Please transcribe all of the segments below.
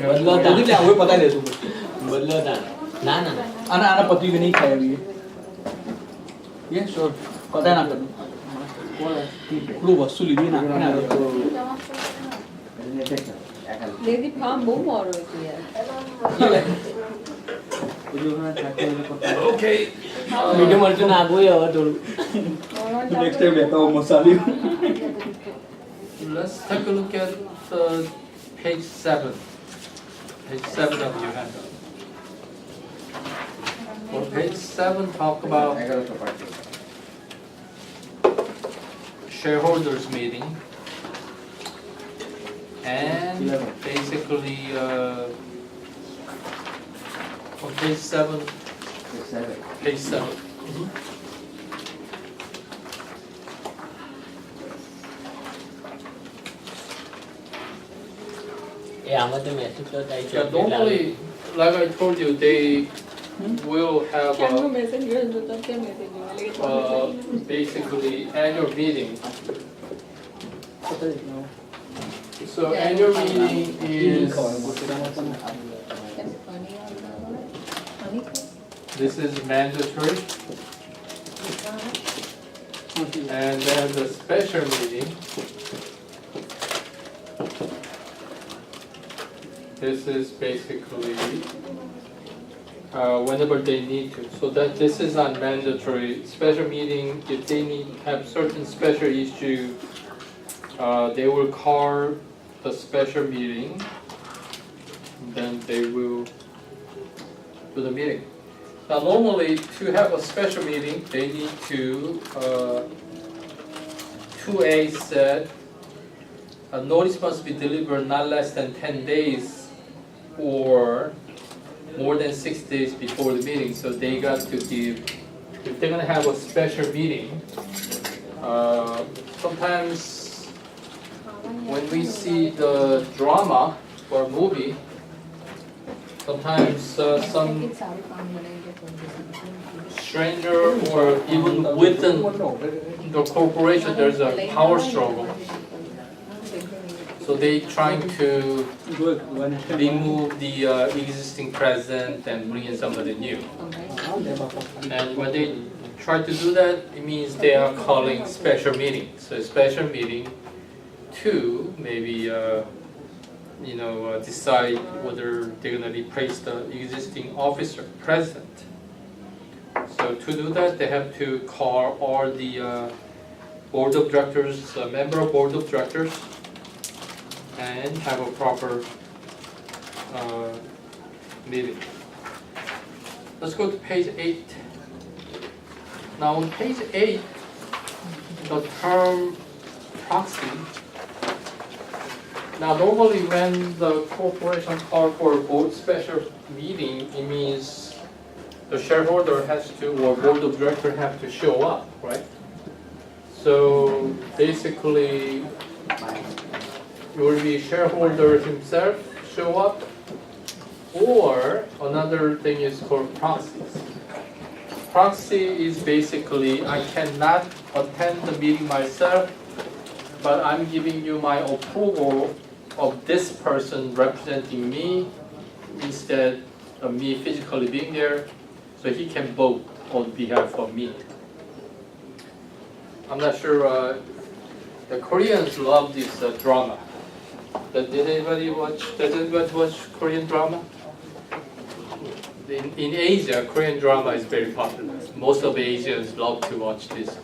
बदलो था એટલે હવે પતાઈ દેશું बदलो था ना ना ना આના આના પતિ भी नहीं खाया अभी ये श्योर पता ना करूं પેલું વસ્તુ લીધી નાખીને આવ્યો લેડી ફાર્મ બહુ મોડો હતો યાર ઓકે मीडियम मरचू ना आगो है और थोड़ू नेक्स्ट टाइम लेता हूं मसाले Let's take a look at page 7. Page 7 of your handout. Well, page 7 talk about shareholders meeting and basically on page 7. Page 7. ये आमद तो मैसेज तो type Yeah, normally, like I told you, they will have ક્યાંનો message ગયો તો કેમ message ગયો basically annual meeting. So annual meeting is, this is mandatory, and then the special meeting. This is basically whenever they need to. So that this is not mandatory. Special meeting, if they need have certain special issue, they will call the special meeting. Then they will do the meeting. Now normally to have a special meeting, they need to 2A said a notice must be delivered not less than 10 days or more than 6 days before the meeting. So they got to give, if they're gonna have a special meeting, sometimes when we see the drama or movie, sometimes some stranger or even within the corporation there's a power struggle. So they trying to remove the existing president and bring in somebody new. And when they try to do that, it means they are calling special meeting. So a special meeting to maybe decide whether they're going to replace the existing officer, president. So to do that, they have to call all the board of directors, member of board of directors, and have a proper meeting. Let's go to page 8. Now on page 8, the term proxy. Now normally when the corporation calls for a board special meeting, it means the shareholder has to, or board of directors have to show up, right? So basically, it will be shareholder himself show up, or another thing is called proxies. Proxy is basically I cannot attend the meeting myself, but I'm giving you my approval of this person representing me instead of me physically being there, so he can vote on behalf of me. I'm not sure, the Koreans love this drama. Did anybody watch Korean drama? In Asia, Korean drama is very popular. Most of Asians love to watch this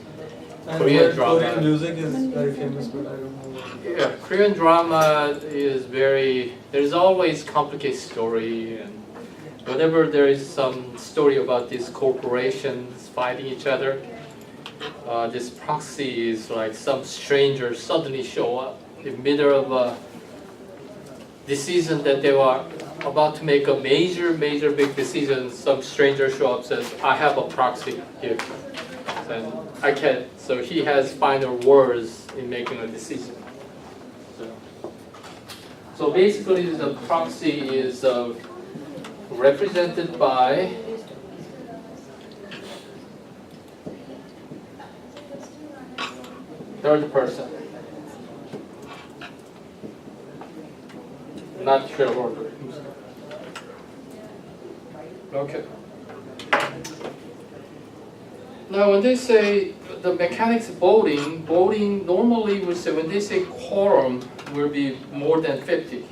Korean drama. Korean music is very famous, but I don't know. Yeah, Korean drama is very, there's always complicated story, and whenever there is some story about these corporations fighting each other, this proxy is like some stranger suddenly show up in the middle of a decision that they were about to make a major big decision. Some stranger show up says, I have a proxy here. And I can't, so he has final words in making a decision. So basically the proxy is represented by third person. not shareholder. Okay. Now, when they say the mechanics voting normally will say, when they say quorum will be more than 50.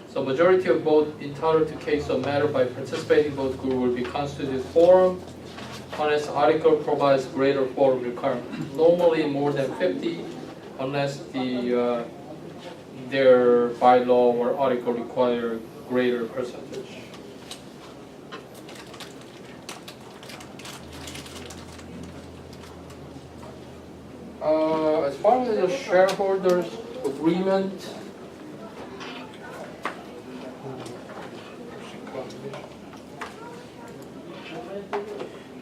So majority of vote entitled to case of matter by participating vote group will be constituted quorum unless article provides greater quorum requirement. Normally more than 50 unless their bylaw or article require greater percentage. As far as the shareholders agreement,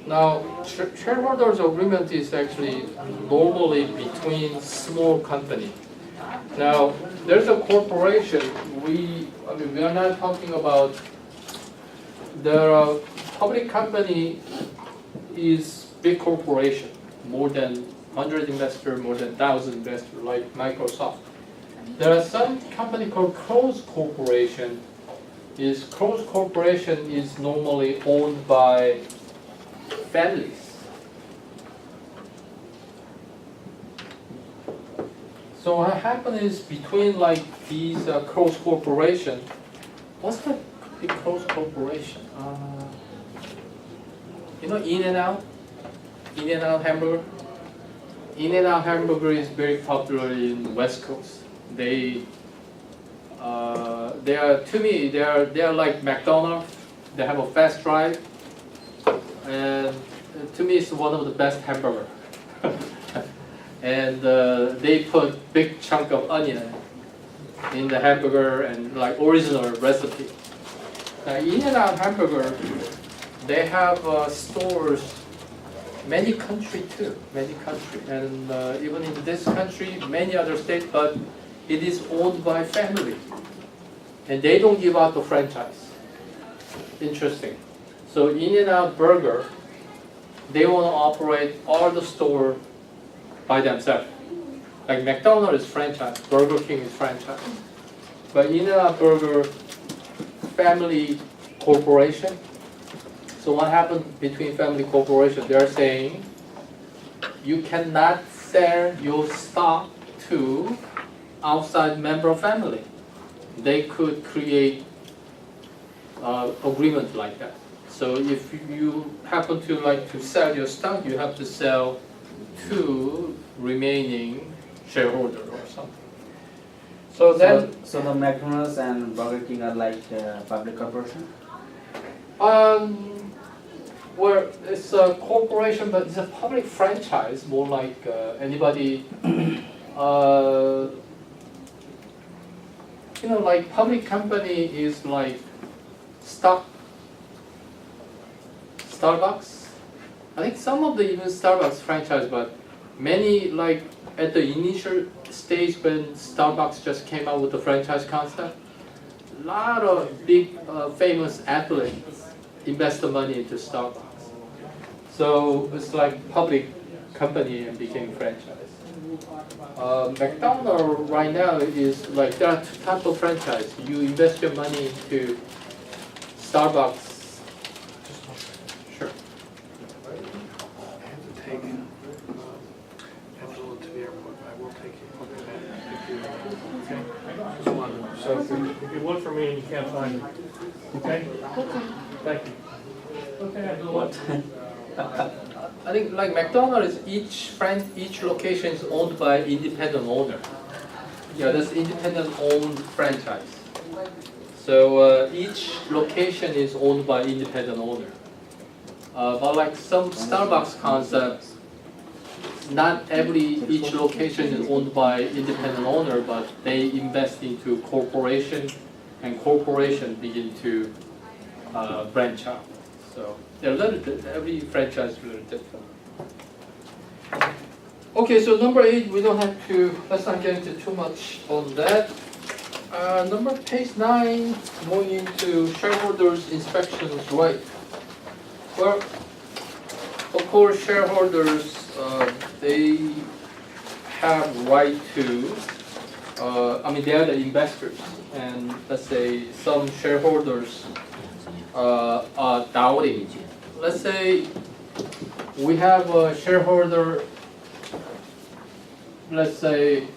now shareholders agreement is actually normally between small company. Now there's a corporation. We are not talking about the public company is big corporation, more than 100 investors, more than 1,000 investors, like Microsoft. There are some company called closed corporation. Closed corporation is normally owned by families. So what happens is between like these closed corporation, what's the big closed corporation? You know In-N-Out? In-N-Out hamburger? In-N-Out hamburger is very popular in West Coast. They are, to me, they are like McDonald's. They have a fast drive, and to me, it's one of the best hamburger. And they put big chunk of onion in the hamburger and like original recipe. Now, In-N-Out hamburger, they have stores. Many country too, many country, and even in this country, many other states, but it is owned by family, and they don't give out the franchise. Interesting. So In-N-Out Burger, they want to operate all the store by themselves. Like McDonald's is franchise, Burger King is franchise, but In-N-Out Burger, family corporation. So what happened between family corporation? They are saying you cannot sell your stock to outside member of family. They could create agreement like that. So if you happen to like to sell your stock, you have to sell to remaining shareholder or something. So then, so the McDonald's and Burger King are like public corporation? Well, it's a corporation, but it's a public franchise, more like anybody, like public company is like Starbucks. I think some of the even Starbucks franchise, but many like at the initial stage when Starbucks just came out with the franchise concept, a lot of big famous athletes invest the money into Starbucks. So it's like public company and became franchise. McDonald's right now is like, there are two types of franchise. You invest your money into Starbucks. Sure. I have to take Angela to the airport. I will take you. Okay. Just one. So if you look for me and you can't find me, okay? Thank you. Okay, I do what? I think like McDonald's, each location is owned by independent owner. Yeah, that's independent owned franchise. So each location is owned by independent owner. But like some Starbucks concepts, not each location is owned by independent owner, but they invest into corporation, and corporation begin to branch out. So they're a little bit, every franchise is a little different. Okay, so number 8, we don't have to, let's not get into too much on that. Page 9, going into shareholders' inspections right. Well, of course, shareholders, they have right to they are the investors, and let's say some shareholders are doubting. Let's say we have a shareholder, let's say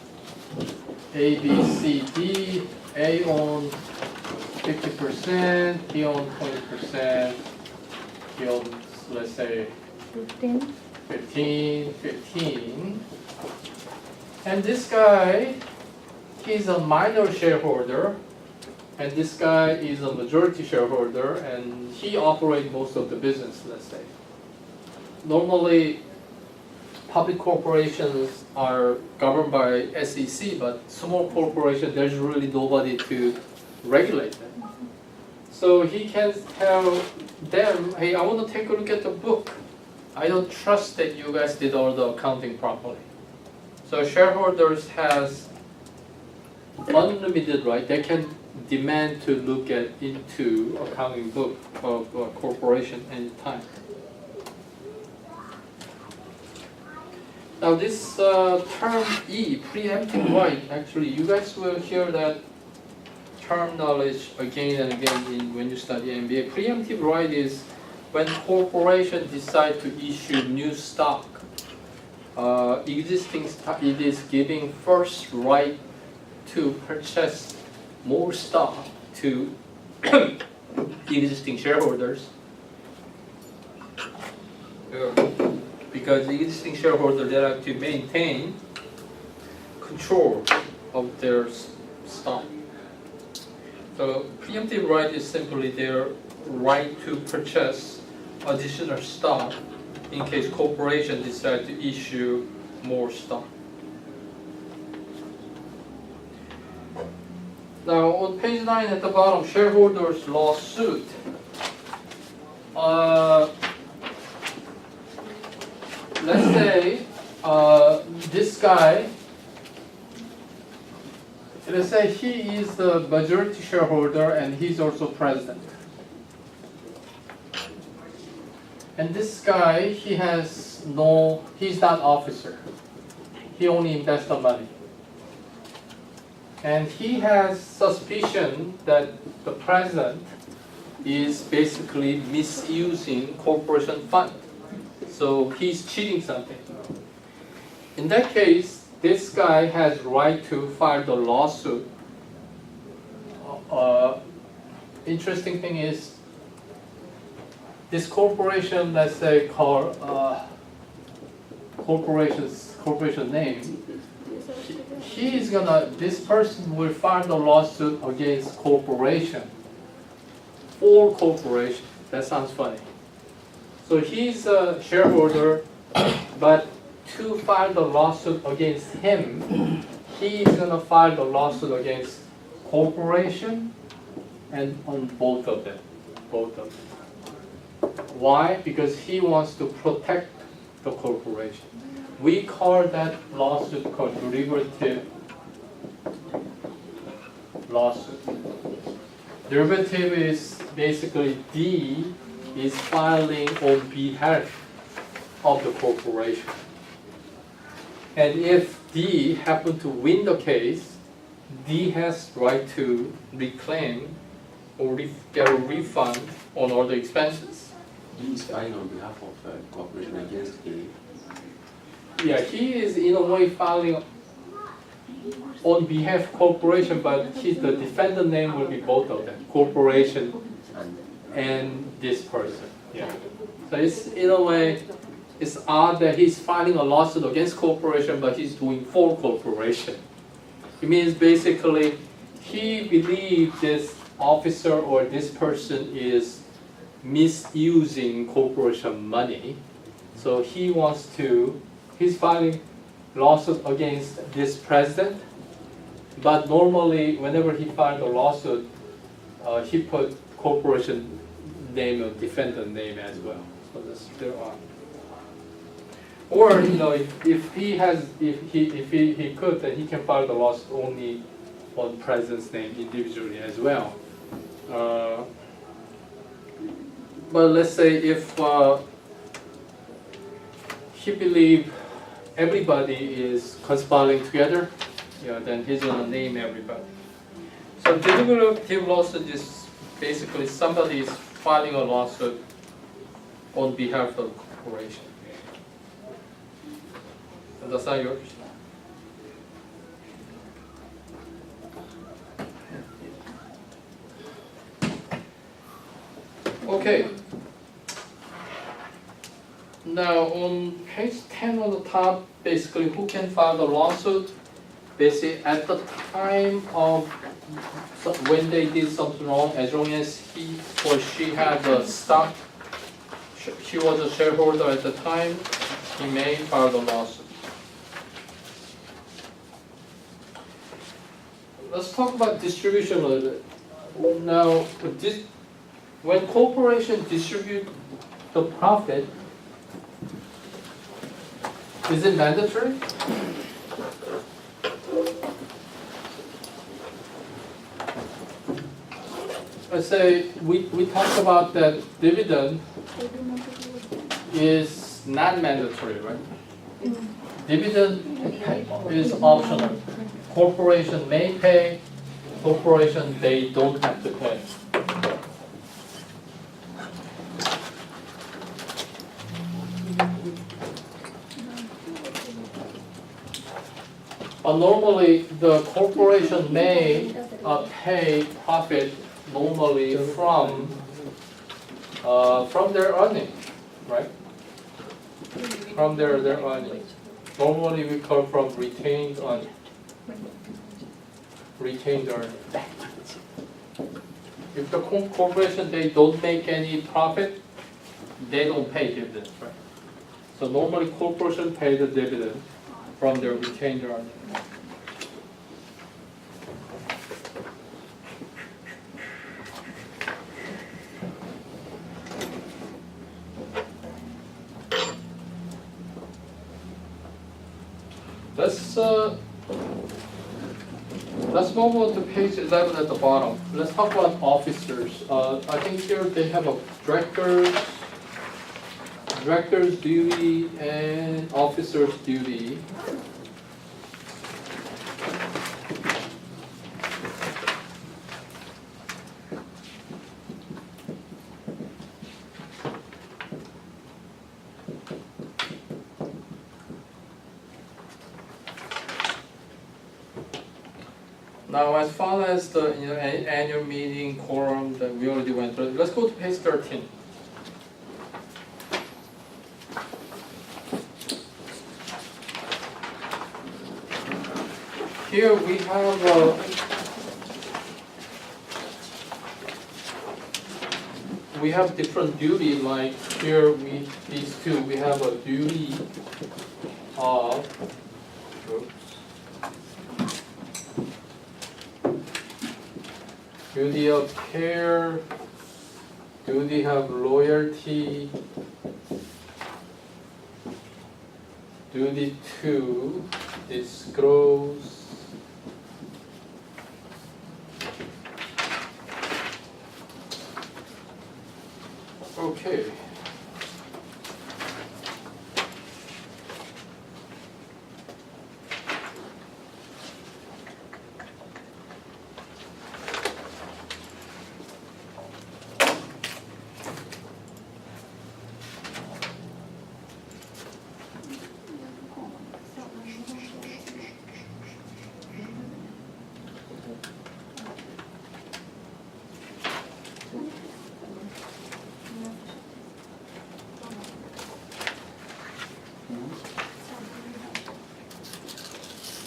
A, B, C, D. A owns 50%, he owns 20%, he owns, let's say, 15. And this guy, he's a minor shareholder, and this guy is a majority shareholder, and he operates most of the business, let's say. Normally, public corporations are governed by SEC, but small corporations, there's really nobody to regulate them. So he can tell them, hey, I want to take a look at the book. I don't trust that you guys did all the accounting properly. So shareholders has unlimited right. They can demand to look into accounting book of a corporation anytime. Now this term E, preemptive right, actually you guys will hear that term knowledge again and again when you study MBA. Preemptive right is when corporation decide to issue new stock. Existing stock, it is giving first right to purchase more stock to existing shareholders. Because the existing shareholders, they have to maintain control of their stock. So preemptive right is simply their right to purchase additional stock in case corporation decide to issue more stock. Now on page 9 at the bottom, shareholders lawsuit. Let's say this guy, let's say he is the majority shareholder and he's also president. And this guy, he's not officer. He only invests the money. And he has suspicion that the president is basically misusing corporation fund. So he's cheating something. In that case, this guy has right to file the lawsuit. Interesting thing is, this corporation, let's say called corporation name, this person will file the lawsuit against corporation, for corporation. That sounds funny. So he's a shareholder, but to file the lawsuit against him, he's gonna file the lawsuit against corporation and on both of them. Why? Because he wants to protect the corporation. We call that lawsuit called derivative lawsuit. Derivative is basically D is filing on behalf of the corporation. And if D happen to win the case, D has right to reclaim or get a refund on all the expenses. He is filing on behalf of corporation against A. Yeah, he is in a way filing on behalf of corporation, but the defendant name will be both of them, corporation and this person. Yeah. So it's in a way, it's odd that he's filing a lawsuit against corporation, but he's doing for corporation. It means basically he believes this officer or this person is misusing corporation money. So he's filing lawsuit against this president, but normally whenever he filed a lawsuit, he put corporation name or defendant name as well. So there are. Or if he could, then he can file the lawsuit only on president's name individually as well. But let's say if he believes everybody is conspiring together, Yeah, then he's gonna name everybody. So derivative lawsuit is basically somebody is filing a lawsuit on behalf of the corporation. Understand yours? Okay. Now on page 10 on the top, basically who can file the lawsuit? Basically at the time of when they did something wrong, as long as he or she had the stock, she was a shareholder at the time, he may file the lawsuit. Let's talk about distribution a little bit. Now, when corporation distribute the profit, is it mandatory? Let's say we talked about that dividend is not mandatory, right? Dividend is optional. Corporation may pay, corporation they don't have to pay. Normally, the corporation may pay profit normally from their earnings, right? From their earnings. Normally, we call from retained earnings. Retained earnings. If the corporation they don't make any profit, they don't pay dividends, right? So normally, corporation pay the dividend from their retained earnings. Let's move on to page 11 at the bottom. Let's talk about officers. I think here they have a director's duty and officer's duty. Now, as far as the annual meeting quorum that we already went through, let's go to page 13. Here we have different duty. Like here, these two we have a duty of. Duty of care, duty of loyalty, duty to disclose, okay.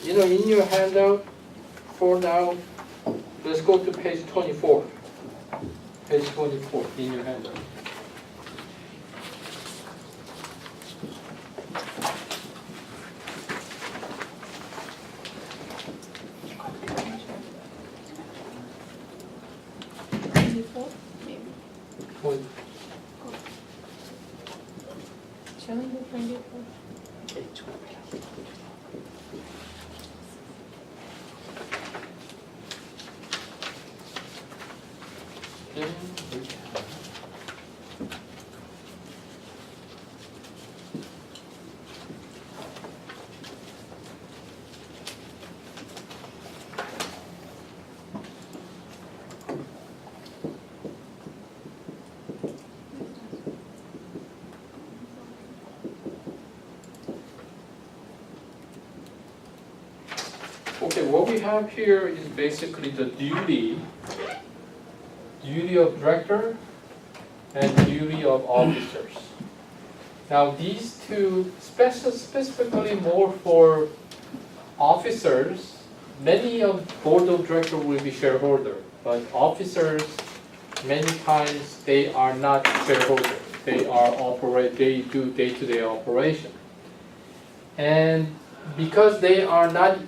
You know, in your handout for now, let's go to page 24. Page 24 in your handout. Showing the 24. have here is basically the duty of director and duty of officers. Now these two, specifically more for officers, many of board of directors will be shareholder, but officers, many times they are not shareholder. They do day-to-day operation. And because they are not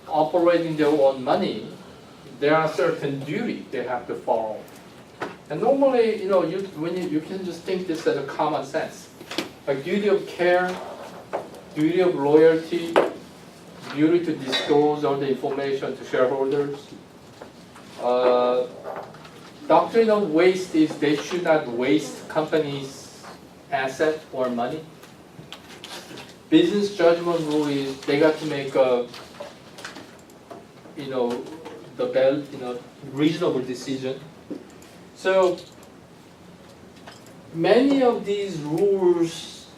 operating their own money, there are certain duty they have to follow. And normally, you can just think this as a common sense. Like duty of care, duty of loyalty, duty to disclose all the information to shareholders. Doctrine of waste is they should not waste companies' asset or money. Business judgment rule is they got to make a, reasonable decision. So many of these rules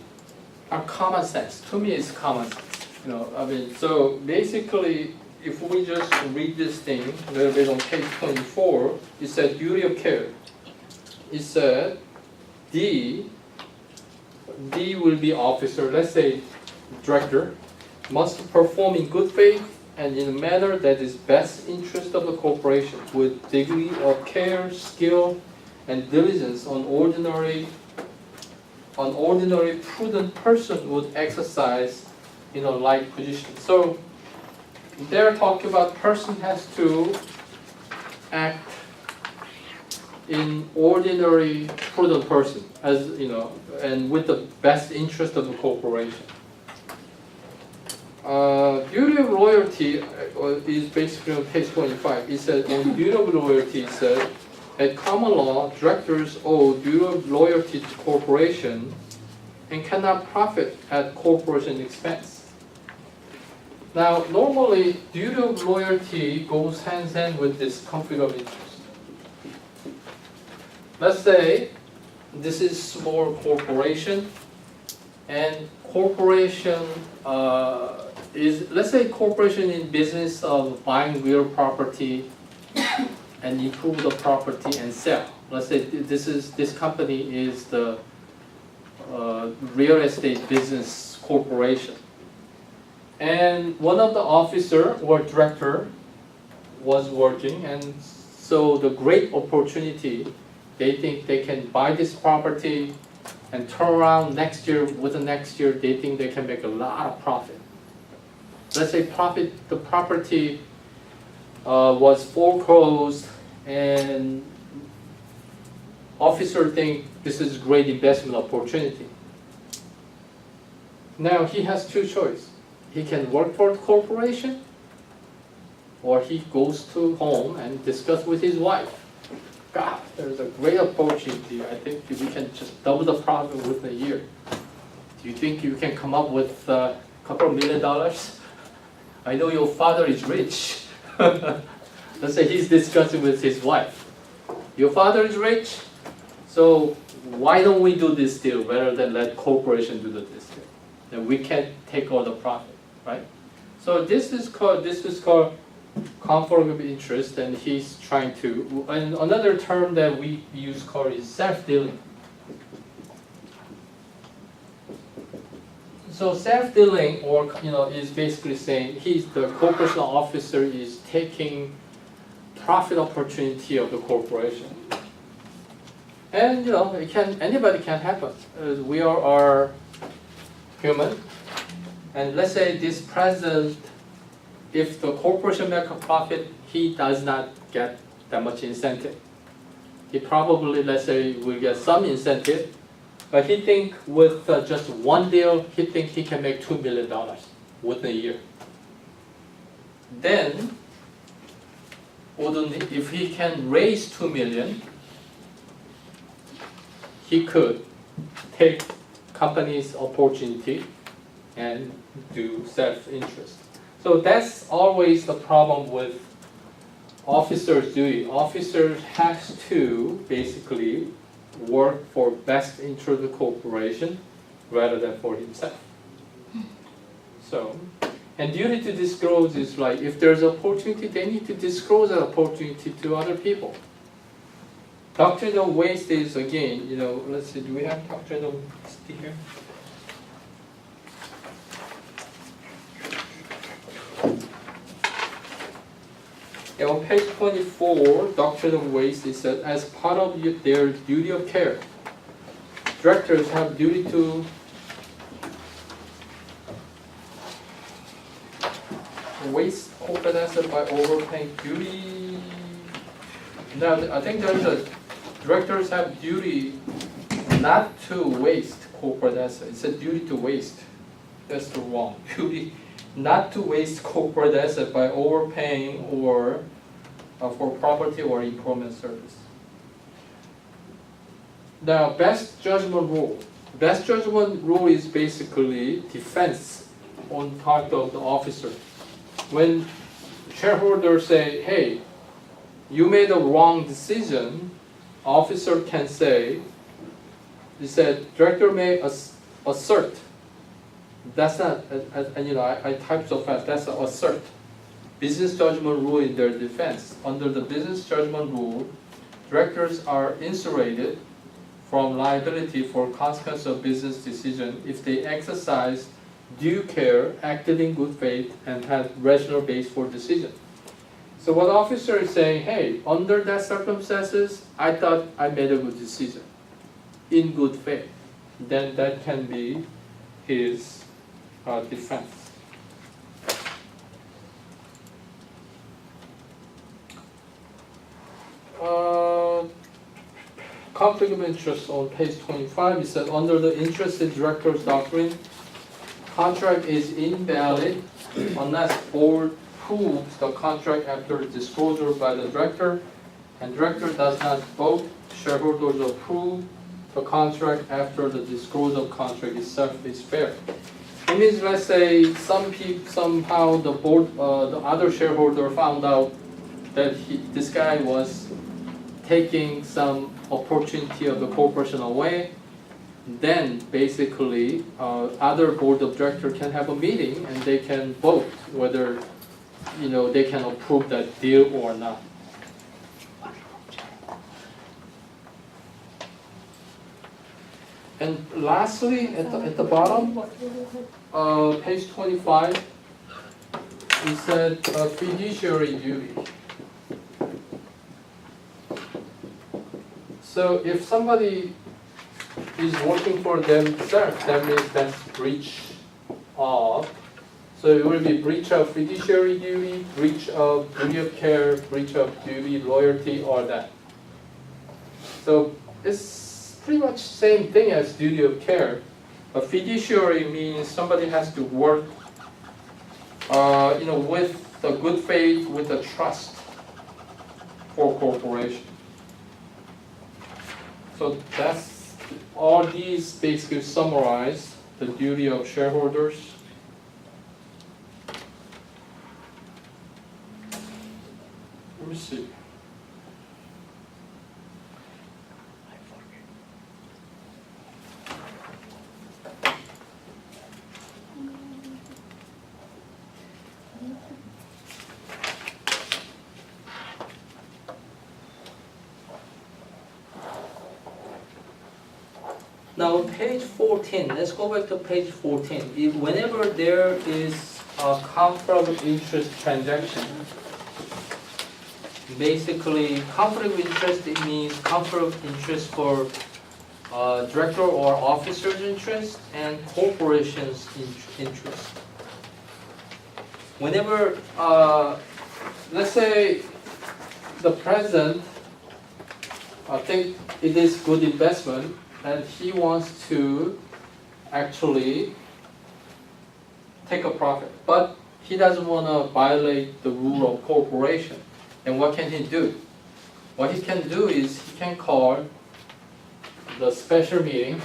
are common sense. To me, it's common sense. So basically, if we just read this thing a little bit on page 24, it said duty of care. It said D will be officer, let's say director, must perform in good faith and in a manner that is best interest of the corporation with degree of care, skill, and diligence on ordinary prudent person would exercise in a like position. So they're talking about person has to act in ordinary prudent person, as and with the best interest of the corporation. Duty of loyalty is basically on page 25. It says on duty of loyalty, it says at common law, directors owe duty of loyalty to corporation and cannot profit at corporation expense. Now, normally, duty of loyalty goes hand in hand with this conflict of interest. Let's say this is small corporation, and corporation let's say corporation in business of buying real property and improve the property and sell. Let's say this company is the real estate business corporation. And one of the officer or director was working, and so the great opportunity, they think they can buy this property and turn around next year, within next year, they think they can make a lot of profit. Let's say the property was foreclosed, and officer think this is great investment opportunity. Now he has two choices. He can work for the corporation, or he goes to home and discuss with his wife. God, there's a great opportunity. I think we can just double the profit within a year. Do you think you can come up with a couple of $1 million? I know your father is rich. Let's say he's discussing with his wife. Your father is rich, so why don't we do this deal rather than let corporation do this deal? Then we can take all the profit, right? So this is called conflict of interest, and he's trying to. And another term that we use called is self-dealing. So self-dealing, or is basically saying the corporation officer is taking profit opportunity of the corporation, and anybody can happen. We are human, and let's say this president, if the corporation makes a profit, he does not get that much incentive. He probably, let's say, will get some incentive. But he think with just one deal, he think he can make $2 million within a year. Then, if he can raise $2 million, he could take company's opportunity and do self-interest. So that's always the problem with officer's duty. Officer has to basically work for best interest of the corporation rather than for himself. So And duty to disclose is like, if there's opportunity, they need to disclose that opportunity to other people. Doctrine of waste is, again, let's see, do we have doctrine of waste here? Yeah, on page 24, doctrine of waste is that as part of their duty of care, directors have duty to waste corporate asset by overpaying duty. Now, I think directors have duty not to waste corporate asset. It said duty to waste. That's the wrong. Duty not to waste corporate asset by overpaying or for property or improvement service. Now, best judgment rule. Best judgment rule is basically defense on part of the officer. When shareholders say, hey, you made a wrong decision, officer can say, he said, director may assert. That's not, I typed so fast, that's assert. Business judgment rule in their defense. Under the business judgment rule, directors are insulated from liability for consequence of business decision if they exercise due care, acted in good faith, and had rational base for decision. So what officer is saying, hey, under that circumstances, I thought I made a good decision, in good faith. Then that can be his defense. Conflict of interest on page 25, it said under the interested director's doctrine, contract is invalid unless board proves the contract after disclosure by the director, and director does not vote, shareholders approve the contract after the disclosure of contract itself is fair. It means, let's say somehow the board, the other shareholder found out that this guy was taking some opportunity of the corporation away. Then basically, other board of directors can have a meeting and they can vote whether they can approve that deal or not. And lastly, at the bottom, page 25, it said fiduciary duty. So if somebody is working for themselves, that means that's breach of. So it will be breach of fiduciary duty, breach of duty of care, breach of duty, loyalty, or that. So it's pretty much same thing as duty of care. A fiduciary means somebody has to work, with the good faith, with the trust for corporation. So that's all these basically summarize the duty of shareholders. Let me see. Now on page 14, let's go back to page 14. Whenever there is a conflict of interest transaction, basically conflict of interest, it means conflict of interest for director or officer's interest and corporation's interest. Whenever, let's say the president think it is good investment, and he wants to actually take a profit, but he doesn't want to violate the rule of corporation. And what can he do? What he can do is he can call the special meeting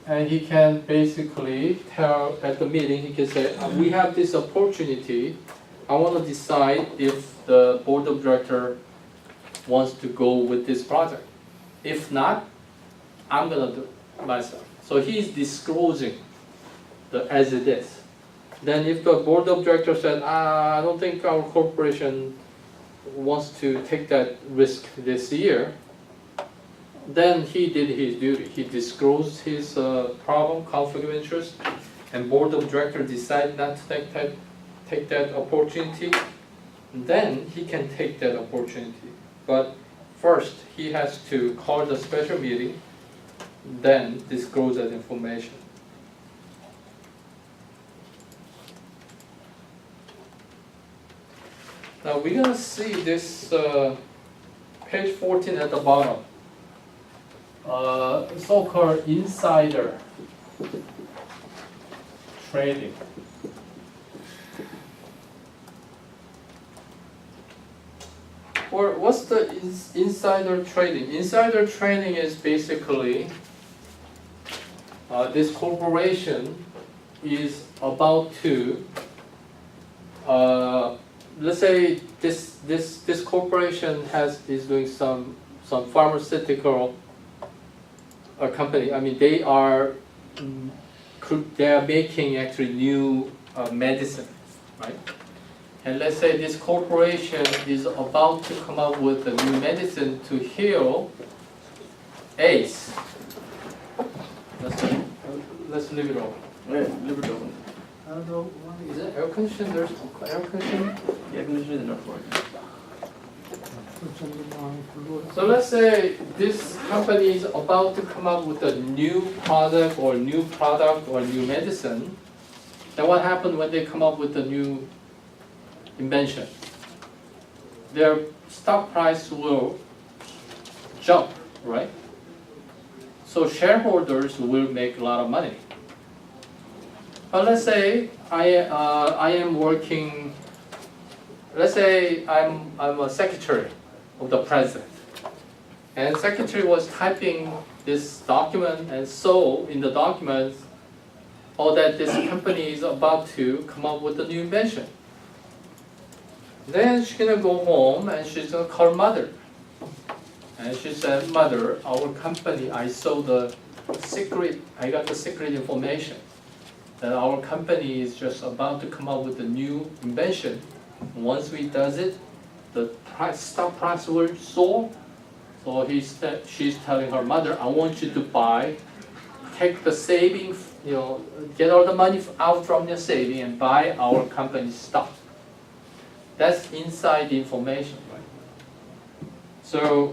and he can basically tell at the meeting, he can say, we have this opportunity, I want to decide if the board of directors wants to go with this project. If not, I'm gonna do it myself. So he's disclosing as it is. Then if the board of directors said, I don't think our corporation wants to take that risk this year, then he did his duty. He disclosed his problem, conflict of interest, and board of directors decided not to take that opportunity. Then he can take that opportunity. But first, he has to call the special meeting, then disclose that information. Now we're going to see this page 14 at the bottom. So-called insider trading. Or what's the insider trading? Insider trading is basically this corporation is about to let's say this corporation is doing some pharmaceutical company. I mean, they are making actually new medicine, right? And let's say this corporation is about to come up with a new medicine to heal AIDS. Let's leave it open. Yeah, leave it open. Is it air conditioning? There's air conditioning. The air conditioner is not working. So let's say this company is about to come up with a new product or new medicine. Then what happens when they come up with a new invention? Their stock price will jump, right? So shareholders will make a lot of money. But let's say I am working. Let's say I'm a secretary of the president, and secretary was typing this document and saw in the document, that this company is about to come up with a new invention. Then she's gonna go home and she's gonna call mother, and she said, "Mother, our company, I got the secret information that our company is just about to come up with a new invention. Once we does it, the stock price will soar." So she's telling her mother, "I want you to take the savings, get all the money out from your saving and buy our company's stock." That's inside information, right? So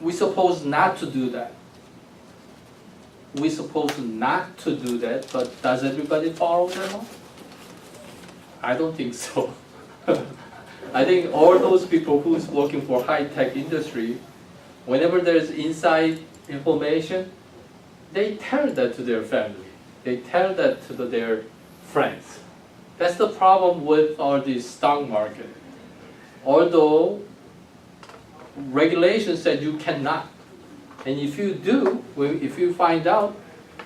we suppose not to do that. We supposed not to do that, but does everybody follow that law? I don't think so. I think all those people who's working for high-tech industry, whenever there's inside information, they tell that to their family. They tell that to their friends. That's the problem with all this stock market. Although regulations said you cannot, and if you do, if you find out,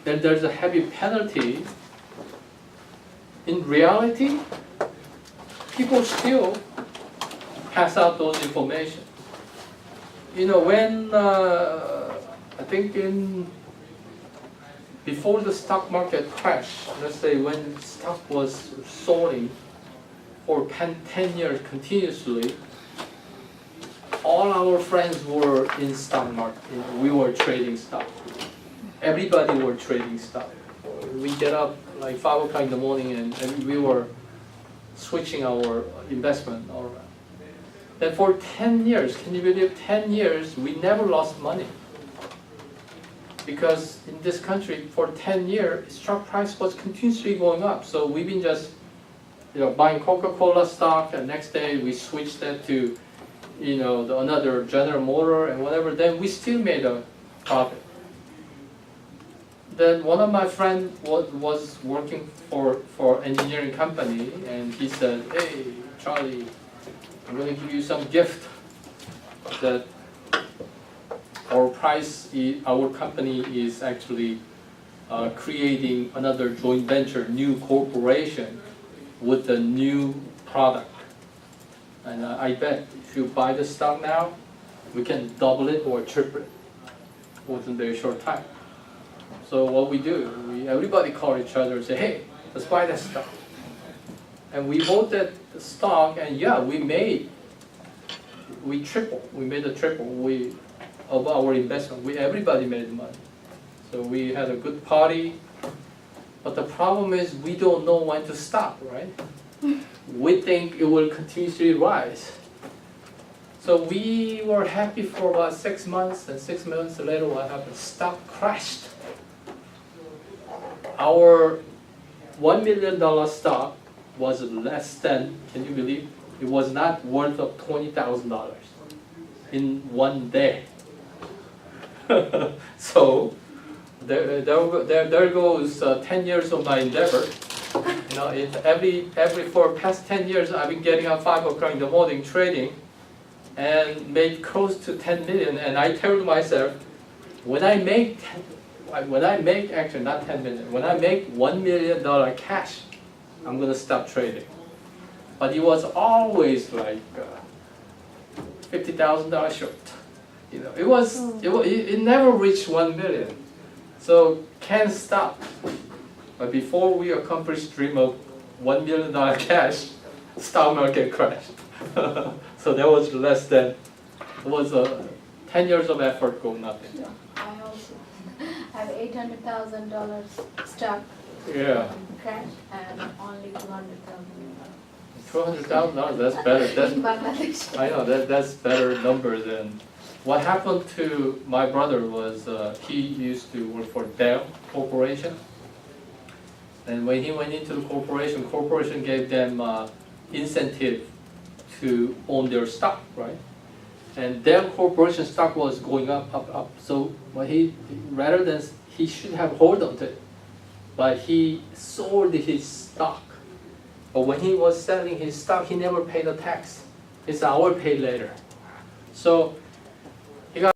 then there's a heavy penalty. In reality, people still pass out those information. When I think before the stock market crash, let's say when stock was soaring for 10 years continuously, all our friends were in stock market. We were trading stock. Everybody were trading stock. We get up like 5 o'clock in the morning and we were switching our investment. Then for 10 years, can you believe 10 years, we never lost money. Because in this country, for 10 years, stock price was continuously going up. So we've been just buying Coca-Cola stock, and next day we switched that to another General Motor and whatever, then we still made a profit. Then one of my friends was working for engineering company, and he said, "Hey, Charlie, I'm going to give you some gift that our company is actually creating another joint venture, new corporation with a new product. And I bet if you buy the stock now, we can double it or triple it." within a very short time. So what we do, everybody call each other and say, hey, let's buy that stock. And we bought that stock, and yeah, we made a triple of our investment. Everybody made money. So we had a good party. But the problem is we don't know when to stop, right? We think it will continuously rise. So we were happy for about 6 months, and 6 months later what happened? Stock crashed. Our $1 million stock was less than, can you believe? It was not worth of $20,000 in one day. So there goes 10 years of my endeavor. You know, for past 10 years, I've been getting up 5 o'clock in the morning trading, and made close to 10 million. And I told myself, when I make actually not 10 million, when I make $1 million cash, I'm gonna stop trading. But it was always like $50,000 short. You know, it never reached 1 million. So can't stop. But before we accomplished dream of $1 million cash, stock market crashed. So that was less than, it was 10 years of effort go nothing. I also have $800,000 stock Yeah. crash and only $200,000. $200,000, that's better. In Bangladesh. I know, that's better number than, what happened to my brother was, he used to work for Dell Corporation. And when he went into the corporation gave them incentive to own their stock, right? And Dell Corporation stock was going up, up, up. So what rather than, he should have hold on to it, but he sold his stock. But when he was selling his stock, he never paid the tax. It's our pay later. So